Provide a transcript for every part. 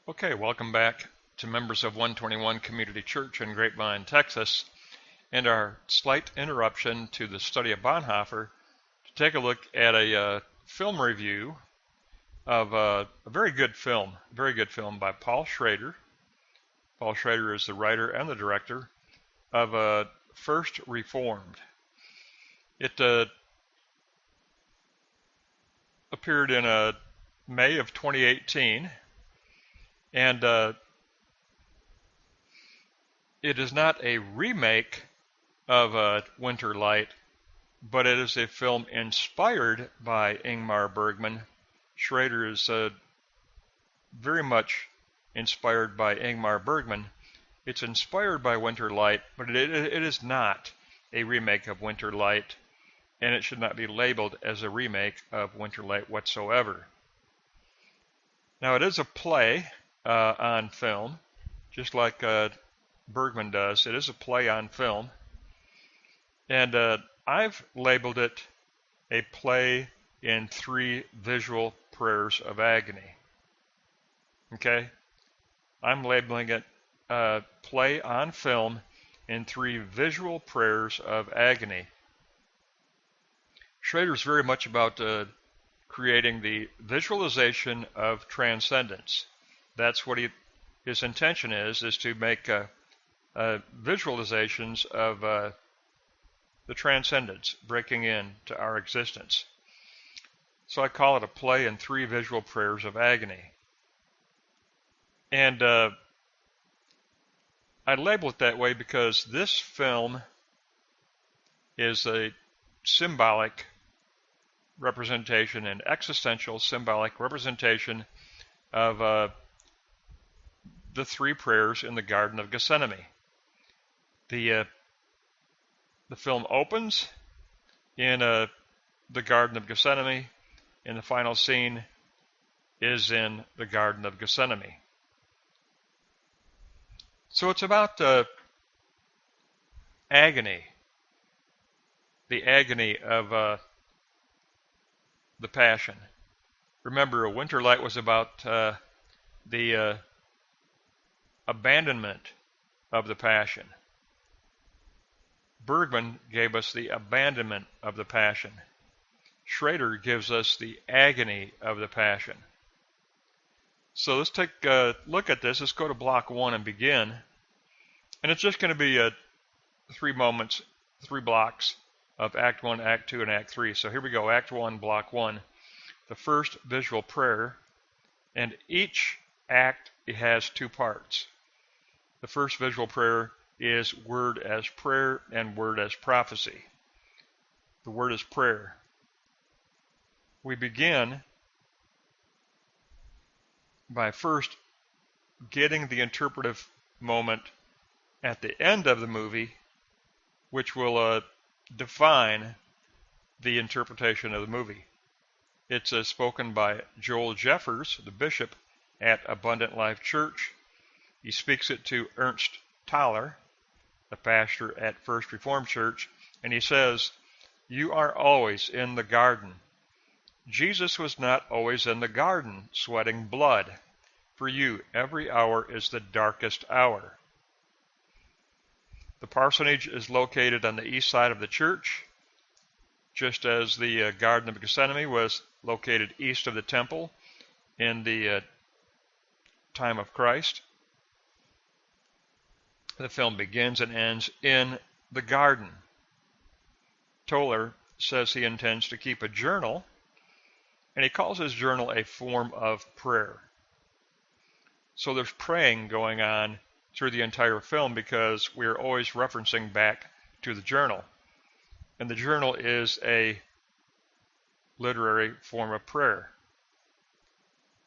Okay, welcome back to members of 121 Community Church in Grapevine, Texas, and our slight interruption to the study of Bonhoeffer to take a look at a film review of a very good film by Paul Schrader. Paul Schrader is the writer and the director of First Reformed. It appeared in May of 2018. And it is not a remake of Winter Light, but it is a film inspired by Ingmar Bergman. Schrader is very much inspired by Ingmar Bergman. It's inspired by Winter Light, but it is not a remake of Winter Light, and it should not be labeled as a remake of Winter Light whatsoever. Now, it is a play on film, just like Bergman does. It is a play on film, and I've labeled it a play in 3 visual prayers of agony. Okay? I'm labeling it a play on film in 3 visual prayers of agony. Schrader's very much about creating the visualization of transcendence. That's what his intention is to make visualizations of the transcendence breaking into our existence. So I call it a play in 3 visual prayers of agony. And I label it that way because this film is a symbolic representation, an existential symbolic representation of the 3 prayers in the Garden of Gethsemane. The film opens in the Garden of Gethsemane, and the final scene is in the Garden of Gethsemane. So it's about agony, the agony of the Passion. Remember, Winter Light was about the abandonment of the Passion. Bergman gave us the abandonment of the Passion. Schrader gives us the agony of the Passion. So let's take a look at this. Let's go to block 1 and begin. And it's just going to be 3 moments, 3 blocks of Act 1, Act 2, and Act 3. So here we go, Act 1, Block 1. The first visual prayer, and each act has 2 parts. The first visual prayer is word as prayer and word as prophecy. The word is prayer. We begin by first getting the interpretive moment at the end of the movie, which will define the interpretation of the movie. It's spoken by Joel Jeffers, the bishop at Abundant Life Church. He speaks it to Ernst Thaler, the pastor at First Reformed Church, and he says, "You are always in the garden. Jesus was not always in the garden, sweating blood. For you, every hour is the darkest hour." The parsonage is located on the east side of the church, just as the Garden of Gethsemane was located east of the temple in the time of Christ. The film begins and ends in the garden. Toller says he intends to keep a journal, and he calls his journal a form of prayer. So there's praying going on through the entire film because we're always referencing back to the journal. And the journal is a literary form of prayer.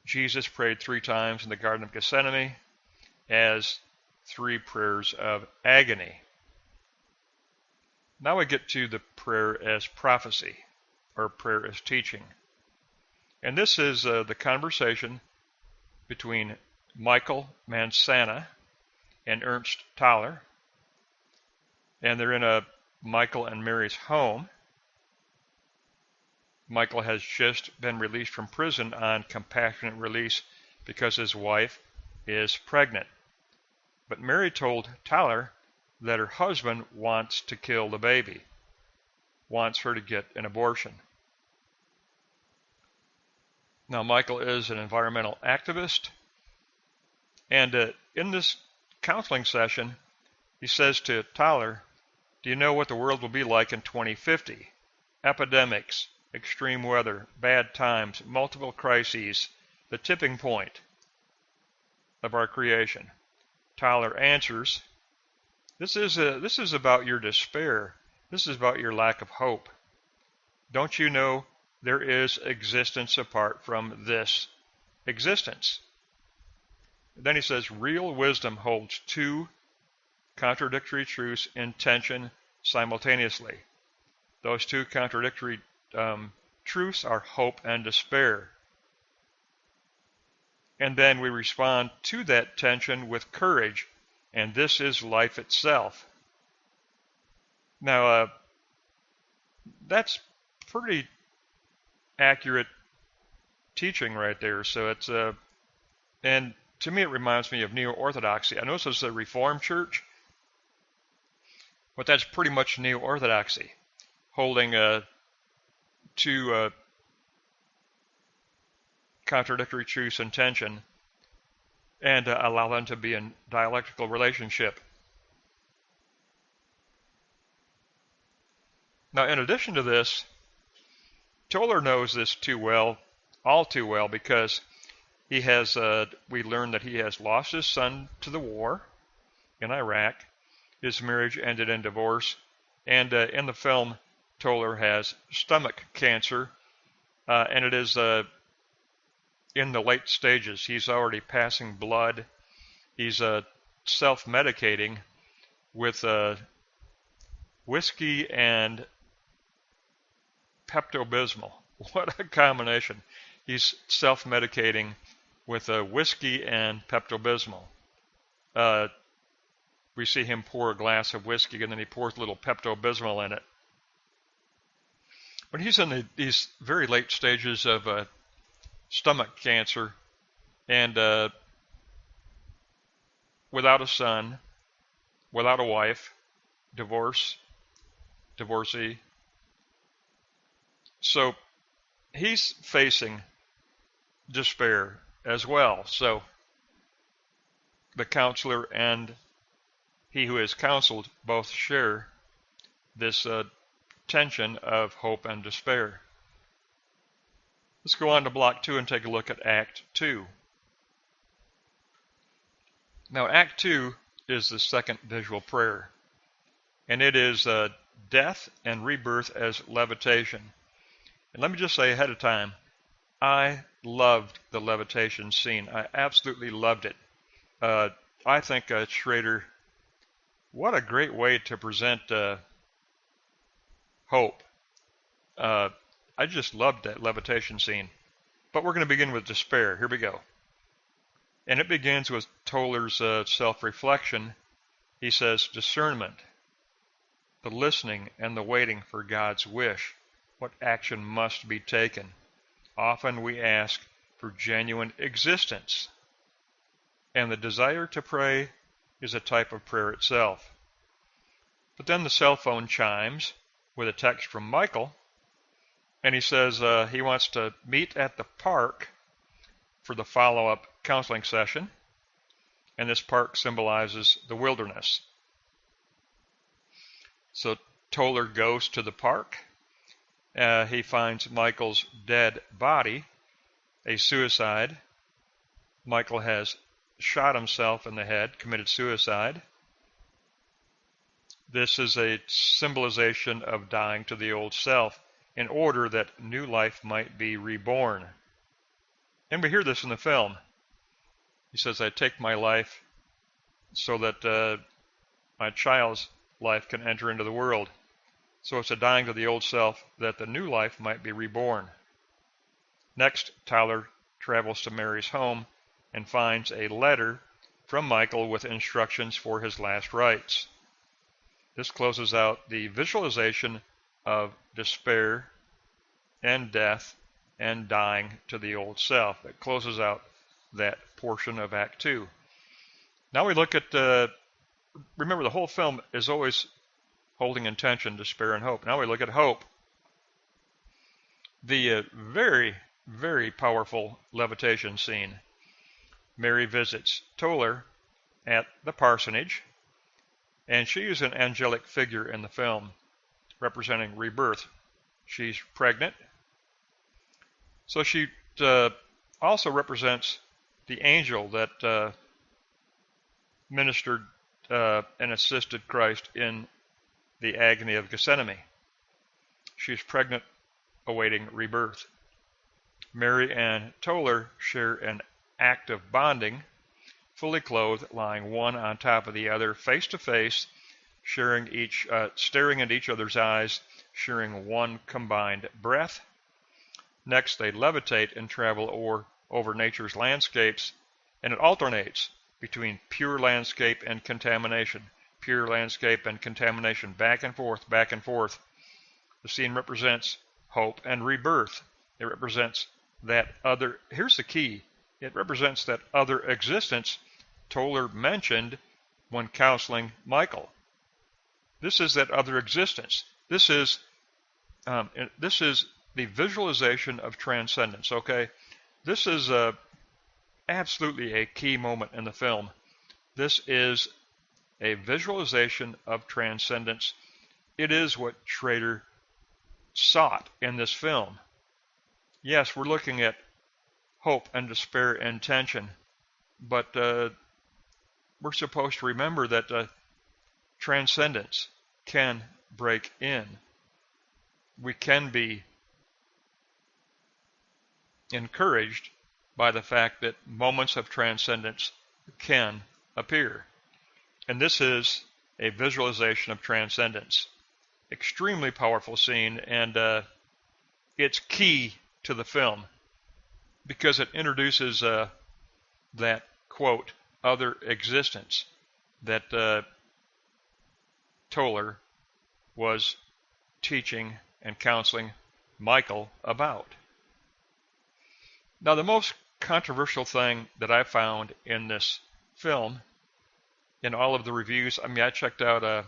Jesus prayed 3 times in the Garden of Gethsemane as 3 prayers of agony. Now we get to the prayer as prophecy, or prayer as teaching. And this is the conversation between Michael Mansana and Ernst Thaler. And they're in Michael and Mary's home. Michael has just been released from prison on compassionate release because his wife is pregnant. But Mary told Tyler that her husband wants to kill the baby, wants her to get an abortion. Now, Michael is an environmental activist, and in this counseling session, he says to Tyler, "Do you know what the world will be like in 2050? Epidemics, extreme weather, bad times, multiple crises, the tipping point of our creation." Tyler answers, This is about your despair. This is about your lack of hope. Don't you know there is existence apart from this existence?" Then he says, "Real wisdom holds two contradictory truths in tension simultaneously. Those two contradictory truths are hope and despair. And then we respond to that tension with courage, and this is life itself." Now, that's pretty accurate teaching right there. So it's and to me it reminds me of neo-orthodoxy. I know this is a Reformed church, but that's pretty much neo-orthodoxy, holding two contradictory truths in tension and allow them to be in dialectical relationship. Now, in addition to this, Toller knows this all too well, because he has, we learned that he has lost his son to the war in Iraq. His marriage ended in divorce, and in the film, Toller has stomach cancer, and it is in the late stages. He's already passing blood. He's self-medicating with whiskey and Pepto-Bismol. What a combination. He's self-medicating with whiskey and Pepto-Bismol. We see him pour a glass of whiskey, and then he pours a little Pepto-Bismol in it. But he's in these very late stages of stomach cancer, and without a son, without a wife, divorcee. So he's facing despair as well. So the counselor and he who is counseled both share this tension of hope and despair. Let's go on to Block 2 and take a look at Act 2. Now, Act 2 is the second visual prayer, and it is death and rebirth as levitation. And let me just say ahead of time, I loved the Levitation Scene. I absolutely loved it. I think SCHRADER, what a great way to present hope. I just loved that Levitation Scene. But we're going to begin with despair. Here we go. And it begins with Toller's self-reflection. He says, discernment, the listening and the waiting for God's wish. What action must be taken? Often we ask for genuine existence. And the desire to pray is a type of prayer itself. But then the cell phone chimes with a text from Michael, and he says he wants to meet at the park for the follow-up counseling session, and this park symbolizes the wilderness. So Toller goes to the park. He finds Michael's dead body, a suicide. Michael has shot himself in the head, committed suicide. This is a symbolization of dying to the old self in order that new life might be reborn. And we hear this in the film. He says, I take my life so that my child's life can enter into the world. So it's a dying to the old self that the new life might be reborn. Next, Tyler travels to Mary's home and finds a letter from Michael with instructions for his last rites. This closes out the visualization of despair and death and dying to the old self. It closes out that portion of Act 2. Now we look at, remember the whole film is always holding in tension despair and hope. Now we look at hope. The very, very powerful levitation scene. Mary visits Toller at the parsonage, and she is an angelic figure in the film, representing rebirth. She's pregnant, so she also represents the angel that ministered and assisted Christ in the agony of Gethsemane. She's pregnant, awaiting rebirth. Mary and Toller share an act of bonding, fully clothed, lying one on top of the other, face to face, staring into each other's eyes, sharing one combined breath. Next, they levitate and travel over nature's landscapes, and it alternates between pure landscape and contamination. Pure landscape and contamination, back and forth, back and forth. The scene represents hope and rebirth. It represents that other, here's the key, it represents that other existence Toller mentioned when counseling Michael. This is that other existence. This is the visualization of transcendence, okay? This is absolutely a key moment in the film. This is a visualization of transcendence. It is what SCHRADER sought in this film. Yes, we're looking at hope and despair and tension, but we're supposed to remember that transcendence can break in. We can be encouraged by the fact that moments of transcendence can appear. And this is a visualization of transcendence. Extremely powerful scene, and it's key to the film because it introduces that, quote, other existence that Toller was teaching and counseling Michael about. Now, the most controversial thing that I found in this film, in all of the reviews, I mean, I checked out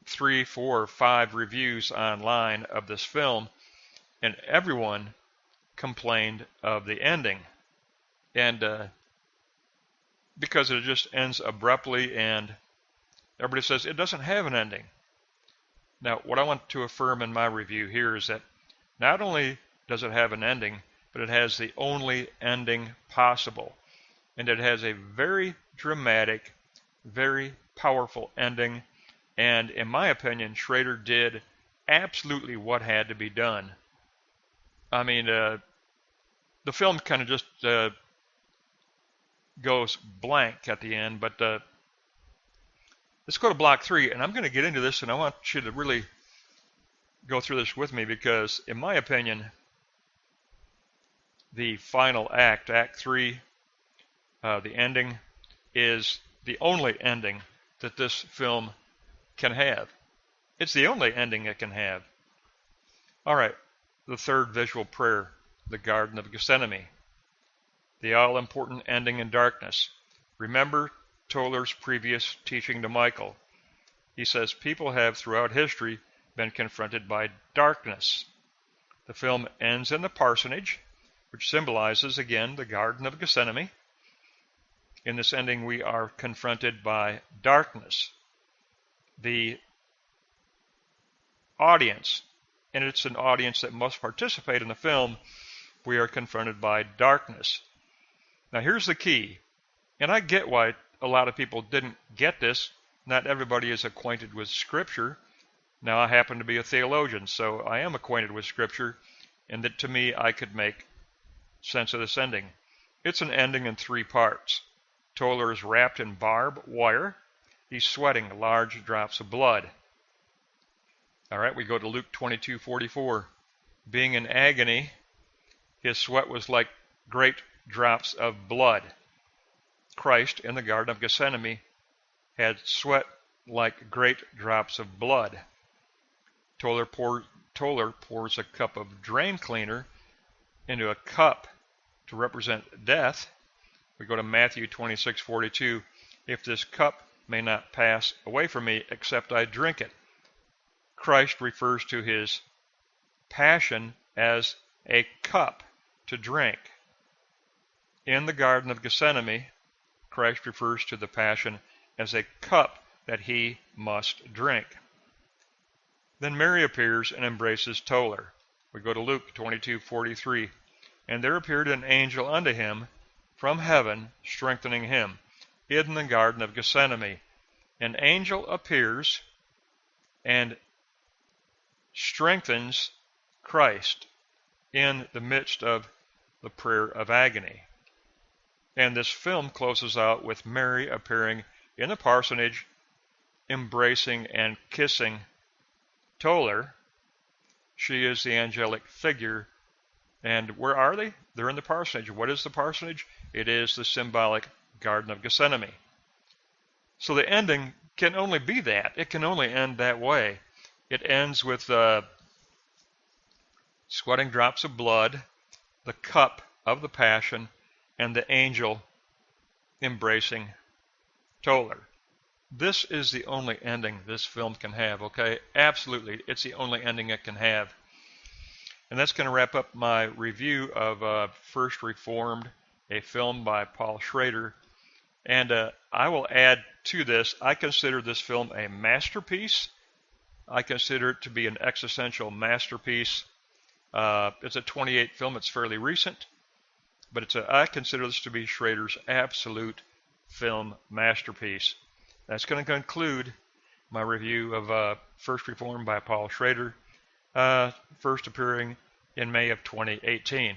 3, 4, 5 reviews online of this film, and everyone complained of the ending. And because it just ends abruptly, and everybody says it doesn't have an ending. Now, what I want to affirm in my review here is that not only does it have an ending, but it has the only ending possible. And it has a very dramatic, very powerful ending. And in my opinion, SCHRADER did absolutely what had to be done. I mean, the film kind of just goes blank at the end, but let's go to block 3, and I'm going to get into this, and I want you to really go through this with me because, in my opinion, the final act, Act 3, the ending, is the only ending that this film can have. It's the only ending it can have. All right, the third visual prayer, the Garden of Gethsemane. The all-important ending in darkness. Remember Toller's previous teaching to Michael. He says people have throughout history been confronted by darkness. The film ends in the parsonage, which symbolizes again the Garden of Gethsemane. In this ending we are confronted by darkness. The audience, and it's an audience that must participate in the film, we are confronted by darkness. Now here's the key, and I get why a lot of people didn't get this. Not everybody is acquainted with Scripture. Now I happen to be a theologian, so I am acquainted with Scripture, and that to me I could make sense of this ending. It's an ending in 3 parts. Toller is wrapped in barbed wire. He's sweating large drops of blood. All right, we go to Luke 22:44. Being in agony, his sweat was like great drops of blood. Christ in the Garden of Gethsemane had sweat like great drops of blood. Toller pours a cup of drain cleaner into a cup to represent death, We go to Matthew 26:42. If this cup may not pass away from me except I drink it. Christ refers to his passion as a cup to drink. In the Garden of Gethsemane, Christ refers to the passion as a cup that he must drink. Then Mary appears and embraces Toller. We go to Luke 22:43. And there appeared an angel unto him from heaven, strengthening him. In the Garden of Gethsemane, an angel appears and strengthens Christ in the midst of the prayer of agony. And this film closes out with Mary appearing in the parsonage, embracing and kissing Toller. She is the angelic figure. And where are they? They're in the parsonage. What is the parsonage? It is the symbolic Garden of Gethsemane. So the ending can only be that. It can only end that way. It ends with sweating drops of blood, the cup of the passion, and the angel embracing Toller. This is the only ending this film can have, okay? Absolutely. It's the only ending it can have. And that's going to wrap up my review of First Reformed, a film by Paul SCHRADER. And I will add to this, I consider this film a masterpiece. I consider it to be an existential masterpiece. It's a 28 film. It's fairly recent. But I consider this to be SCHRADER's absolute film masterpiece. That's going to conclude my review of First Reformed by Paul SCHRADER. First appearing in May of 2018.